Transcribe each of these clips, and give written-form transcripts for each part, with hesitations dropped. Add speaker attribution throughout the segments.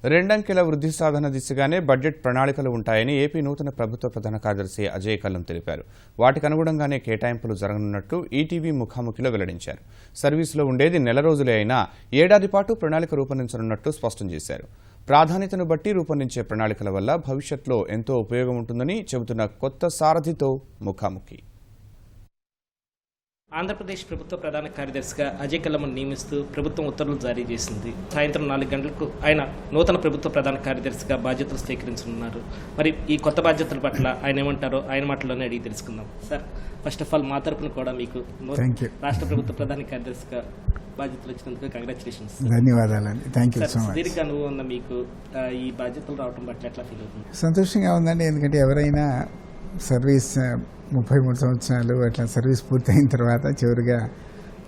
Speaker 1: రెండంకెల వృద్ధి సాధన దిశగానే బడ్జెట్ ప్రణాళికలు ఉంటాయని ఏపీ నూతన ప్రభుత్వ ప్రధాన కార్యదర్శి అజయ్ కల్లం తెలిపారు. వాటికి అనుగుణంగానే కేటాయింపులు జరగనున్నట్టు ఈటీవీ ముఖాముఖిలో వెల్లడించారు. సర్వీసులో ఉండేది నెల రోజులే అయినా ఏడాది పాటు ప్రణాళిక రూపొందించనున్నట్టు స్పష్టం చేశారు. ప్రాధాన్యతను బట్టి రూపొందించే ప్రణాళికల వల్ల భవిష్యత్తులో ఎంతో ఉపయోగం ఉంటుందని చెబుతున్న కొత్త సారథితో ముఖాముఖి.
Speaker 2: ఆంధ్రప్రదేశ్ ప్రభుత్వ ప్రధాన కార్యదర్శిగా అజయ్ కల్లంను నియమిస్తూ ప్రభుత్వం ఉత్తర్వులు జారీ చేసింది. సాయంత్రం 4 గంటలకు ఆయన నూతన ప్రభుత్వ ప్రధాన కార్యదర్శిగా బాధ్యతలు స్వీకరించనున్నారు. మరి ఈ కొత్త బాధ్యతల పట్ల ఆయన ఏమంటారో ఆయన మాటల్లోనే అడిగి తెలుసుకుందాం. సార్, ఫస్ట్ ఆఫ్ ఆల్ మా తరపున కూడా మీకు రాష్ట్ర ప్రభుత్వ ప్రధాన కార్యదర్శిగా బాధ్యతలు వచ్చినందుకు కంగ్రాచులేషన్స్.
Speaker 3: ధన్యవాదాలండి. Thank you so much.
Speaker 2: దీర్ఘ అనుభవం ఉన్న మీకు ఈ బాధ్యతలు రావడం పట్ల ఎట్లా ఫీల్ అవుతుంది?
Speaker 3: సంతోషంగా ఉందండి. ఎందుకంటే ఎవరైనా సర్వీస్ 33 సంవత్సరాలు అట్లా సర్వీస్ పూర్తయిన తర్వాత చివరిగా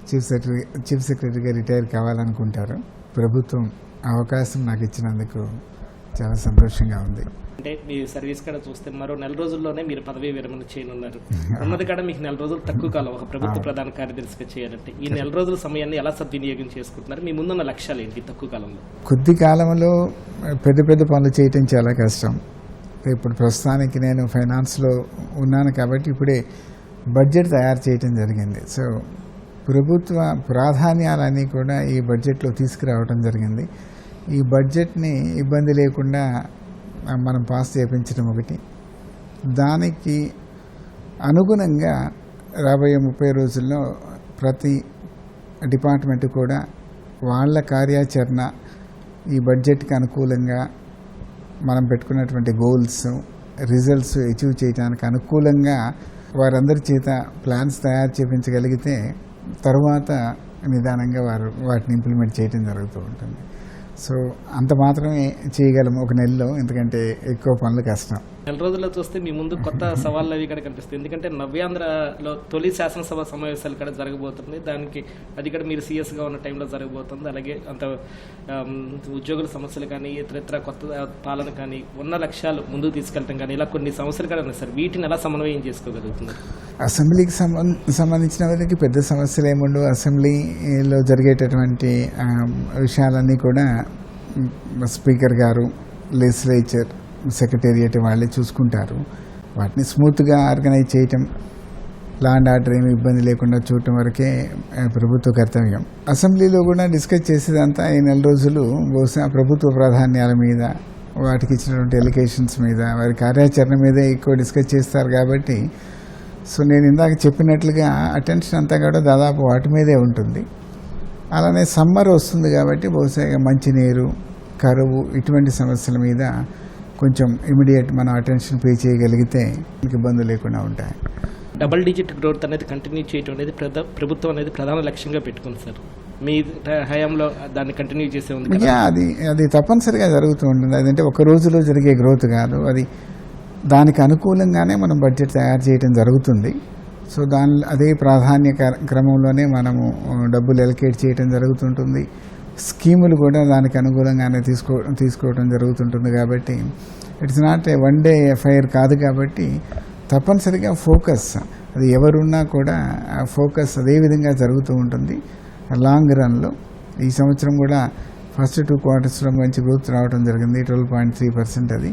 Speaker 3: చీఫ్ సెక్రటరీగా రిటైర్ కావాలనుకుంటారు. ప్రభుత్వం అవకాశం నాకు ఇచ్చినందుకు చాలా సంతోషంగా ఉంది.
Speaker 2: అంటే మీ సర్వీస్ కూడా చూస్తే మరో 4 రోజుల్లోనే మీరు పదవీ విరమణ చేయనున్నారు. ఉన్నది కూడా మీకు 4 రోజులు తక్కువ కాలం ఒక ప్రభుత్వ ప్రధాన కార్యదర్శిగా చేయాలంటే ఈ 4 రోజుల సమయాన్ని ఎలా సద్వినియోగం చేసుకుంటున్నారు? మీ ముందున్న లక్ష్యాలు ఏంటి తక్కువ కాలంలో?
Speaker 3: కొద్ది కాలంలో పెద్ద పనులు చేయటం చాలా కష్టం. ఇప్పుడు ప్రస్తుతానికి నేను ఫైనాన్స్లో ఉన్నాను కాబట్టి ఇప్పుడే బడ్జెట్ తయారు చేయటం జరిగింది. సో ప్రభుత్వ ప్రాధాన్యాలన్నీ కూడా ఈ బడ్జెట్లో తీసుకురావడం జరిగింది. ఈ బడ్జెట్ని ఇబ్బంది లేకుండా మనం పాస్ చేయించడం ఒకటి, దానికి అనుగుణంగా రాబోయే 30 రోజుల్లో ప్రతి డిపార్ట్మెంట్ కూడా వాళ్ళ కార్యాచరణ ఈ బడ్జెట్కి అనుకూలంగా మనం పెట్టుకున్నటువంటి గోల్స్ రిజల్ట్స్ అచీవ్ చేయడానికి అనుకూలంగా వారందరి చేత ప్లాన్స్ తయారు చేయించగలిగితే తర్వాత నిదానంగా వాటిని ఇంప్లిమెంట్ చేయడం జరుగుతూ ఉంటుంది. సో అంత మాత్రమే చేయగలం ఒక నెలలో, ఎందుకంటే ఎక్కువ పనులు కష్టం.
Speaker 2: 4 రోజుల్లో చూస్తే మీ ముందు కొత్త సవాళ్ళు అవి కూడా కనిపిస్తాయి. ఎందుకంటే నవ్యాంధ్రలో తొలి శాసనసభ సమావేశాలు కూడా జరగబోతుంది. దానికి అది కూడా మీరు సీఎస్గా ఉన్న టైంలో జరగబోతుంది. అలాగే అంత ఉద్యోగుల సమస్యలు కానీ ఇతర కొత్త పాలన కానీ ఉన్న లక్ష్యాలు ముందుకు తీసుకెళ్ళటం కానీ ఇలా కొన్ని సమస్యలు కూడా ఉన్నాయి సార్. వీటిని ఎలా సమన్వయం చేసుకోగలుగుతున్నారు?
Speaker 3: అసెంబ్లీకి సంబంధించిన వాళ్ళకి పెద్ద సమస్యలు ఏముండవు. అసెంబ్లీలో జరిగేటటువంటి విషయాలన్నీ కూడా స్పీకర్ గారు, లెజిస్లేచర్, సెక్రటేరియట్ వాళ్ళే చూసుకుంటారు. వాటిని స్మూత్గా ఆర్గనైజ్ చేయటం, లా అండ్ ఆర్డర్ ఏమి ఇబ్బంది లేకుండా చూడటం వరకే ప్రభుత్వ కర్తవ్యం. అసెంబ్లీలో కూడా డిస్కస్ చేసేదంతా ఈ 4 రోజులు బహుశా ప్రభుత్వ ప్రాధాన్యాల మీద, వాటికి ఇచ్చినటువంటి ఎలికేషన్స్ మీద, వారి కార్యాచరణ మీదే ఎక్కువ డిస్కస్ చేస్తారు కాబట్టి సో నేను ఇందాక చెప్పినట్లుగా అటెన్షన్ అంతా కూడా దాదాపు వాటి మీదే ఉంటుంది. అలానే సమ్మర్ వస్తుంది కాబట్టి బహుశా మంచినీరు, కరువు ఇటువంటి సమస్యల మీద కొంచెం ఇమీడియట్ మనం అటెన్షన్ పే చేయగలిగితే ఇబ్బందులు లేకుండా ఉంటాయి.
Speaker 2: డబుల్ డిజిట్ గ్రోత్ అనేది కంటిన్యూ చేయడం అనేది ప్రభుత్వం అనేది ప్రధాన లక్ష్యంగా పెట్టుకుంది సార్. మీ హయాంలో దాన్ని కంటిన్యూ చేసే ఉంది.
Speaker 3: అది తప్పనిసరిగా జరుగుతూ ఉంటుంది. అదంటే ఒక రోజులో జరిగే గ్రోత్ కాదు, అది దానికి అనుకూలంగానే మనం బడ్జెట్ తయారు చేయడం జరుగుతుంది. సో అదే ప్రాధాన్య క్రమంలోనే మనము డబ్బులు ఎలకేట్ చేయడం జరుగుతుంటుంది. స్కీములు కూడా దానికి అనుకూలంగానే తీసుకోవడం జరుగుతుంటుంది. కాబట్టి it's not a one day FIR కాదు. కాబట్టి తప్పనిసరిగా ఫోకస్, అది ఎవరున్నా కూడా ఫోకస్ అదే విధంగా జరుగుతూ ఉంటుంది లాంగ్ రన్లో. ఈ సంవత్సరం కూడా ఫస్ట్ 2 క్వార్టర్స్లో మంచి గ్రోత్ రావడం జరిగింది, 12.3%. అది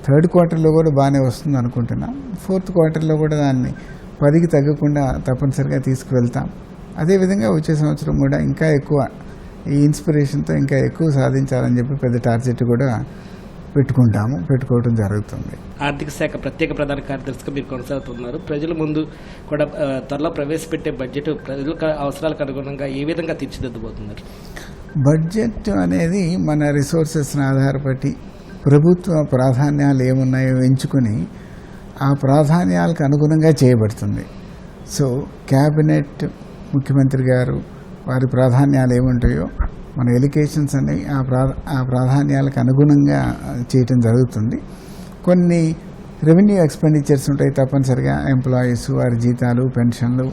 Speaker 3: 3rd క్వార్టర్లో కూడా బాగానే వస్తుంది అనుకుంటున్నాం. 4th క్వార్టర్లో కూడా దాన్ని 10కి తగ్గకుండా తప్పనిసరిగా తీసుకువెళ్తాం. అదేవిధంగా వచ్చే సంవత్సరం కూడా ఇంకా ఎక్కువ ఈ ఇన్స్పిరేషన్తో ఇంకా ఎక్కువ సాధించాలని చెప్పి పెద్ద టార్గెట్ కూడా పెట్టుకోవడం జరుగుతుంది.
Speaker 2: ఆర్థిక శాఖ ప్రత్యేక ప్రధాన కార్యదర్శిగా మీరు కొనసాగుతున్నారు. ప్రజల ముందు కూడా త్వరలో ప్రవేశపెట్టే బడ్జెట్ ప్రజల అవసరాలకు అనుగుణంగా ఏ విధంగా తీర్చిదిద్దబోతున్నారు?
Speaker 3: బడ్జెట్ అనేది మన రిసోర్సెస్ని ఆధారపడి ప్రభుత్వ ప్రాధాన్యాలు ఏమున్నాయో ఎంచుకుని ఆ ప్రాధాన్యాలకు అనుగుణంగా చేయబడుతుంది. సో క్యాబినెట్, ముఖ్యమంత్రి గారు వారి ప్రాధాన్యాలు ఏముంటాయో మన ఎలికేషన్స్ అన్ని ఆ ప్రాధాన్యాలకు అనుగుణంగా చేయటం జరుగుతుంది. కొన్ని రెవెన్యూ ఎక్స్పెండిచర్స్ ఉంటాయి తప్పనిసరిగా, ఎంప్లాయీస్, వారి జీతాలు, పెన్షన్లు.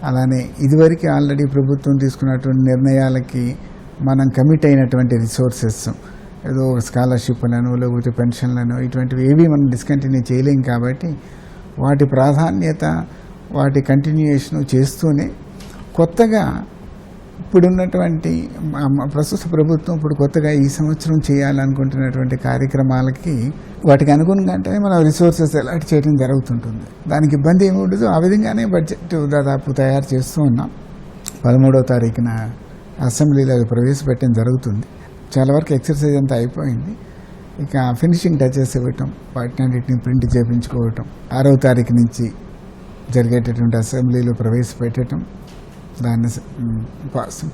Speaker 3: అలానే ఇదివరకు ఆల్రెడీ ప్రభుత్వం తీసుకున్నటువంటి నిర్ణయాలకి మనం కమిట్ అయినటువంటి రిసోర్సెస్, ఏదో స్కాలర్షిప్లను లేకపోతే పెన్షన్లను ఇటువంటివి ఏవి మనం డిస్కంటిన్యూ చేయలేం. కాబట్టి వాటి ప్రాధాన్యత, వాటి కంటిన్యూయేషన్ చేస్తూనే కొత్తగా ఇప్పుడున్నటువంటి ప్రస్తుత ప్రభుత్వం ఇప్పుడు కొత్తగా ఈ సంవత్సరం చేయాలనుకుంటున్నటువంటి కార్యక్రమాలకి వాటికి అనుగుణంగా అంటే మనం రిసోర్సెస్ అలాట్ చేయడం జరుగుతుంటుంది. దానికి ఇబ్బంది ఏమి ఉండదు. ఆ విధంగానే బడ్జెట్ దాదాపు తయారు చేస్తూ ఉన్నాం. 13వ తారీఖున అసెంబ్లీలో అది ప్రవేశపెట్టడం జరుగుతుంది. చాలా వరకు ఎక్సర్సైజ్ అంతా అయిపోయింది. ఇక ఫినిషింగ్ టచెస్ ఇవ్వటం, వాటిని ప్రింట్ చేయించుకోవటం, 6వ తారీఖు నుంచి జరిగేటటువంటి అసెంబ్లీలో ప్రవేశపెట్టడం, దాన్ని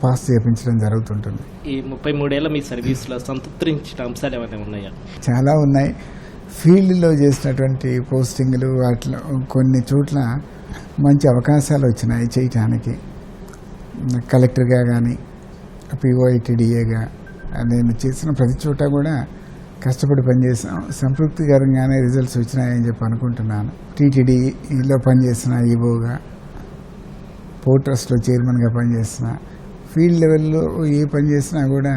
Speaker 3: పాస్ చేయించడం జరుగుతుంటుంది.
Speaker 2: ఈ 33 ఏళ్ల మీ సర్వీస్లో సంతృప్తించిన అంశాలు ఏమైనా ఉన్నాయా?
Speaker 3: చాలా ఉన్నాయి. ఫీల్డ్లో చేసినటువంటి పోస్టింగ్లు వాటిలో కొన్ని చోట్ల మంచి అవకాశాలు వచ్చినాయి చేయటానికి. కలెక్టర్గా కానీ పిఓఐటీడీఏగా నేను చేసిన ప్రతి చోట కూడా కష్టపడి పనిచేసాం. సంతృప్తికరంగానే రిజల్ట్స్ వచ్చినాయని చెప్పి అనుకుంటున్నాను. టీటీడీలో పనిచేసిన ఈవోగా, పోర్ట్ ట్రస్ట్లో చైర్మన్గా పనిచేసిన, ఫీల్డ్ లెవెల్లో ఏ పని చేసినా కూడా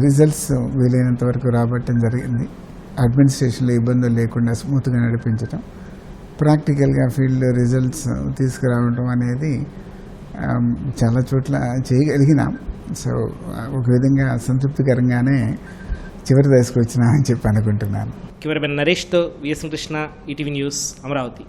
Speaker 3: రిజల్ట్స్ వీలైనంత వరకు రాబట్టడం జరిగింది. అడ్మినిస్ట్రేషన్లో ఇబ్బందులు లేకుండా స్మూత్గా నడిపించడం, ప్రాక్టికల్గా ఫీల్డ్ రిజల్ట్స్ తీసుకురావడం అనేది చాలా చోట్ల చేయగలిగినాం. సో ఒక విధంగా సంతృప్తికరంగానే చివరి దశకు వచ్చినా అని చెప్పి అనుకుంటున్నాను.
Speaker 2: కెమెరామెన్ నరేష్తో VS Krishna, ETV news, Amaravati.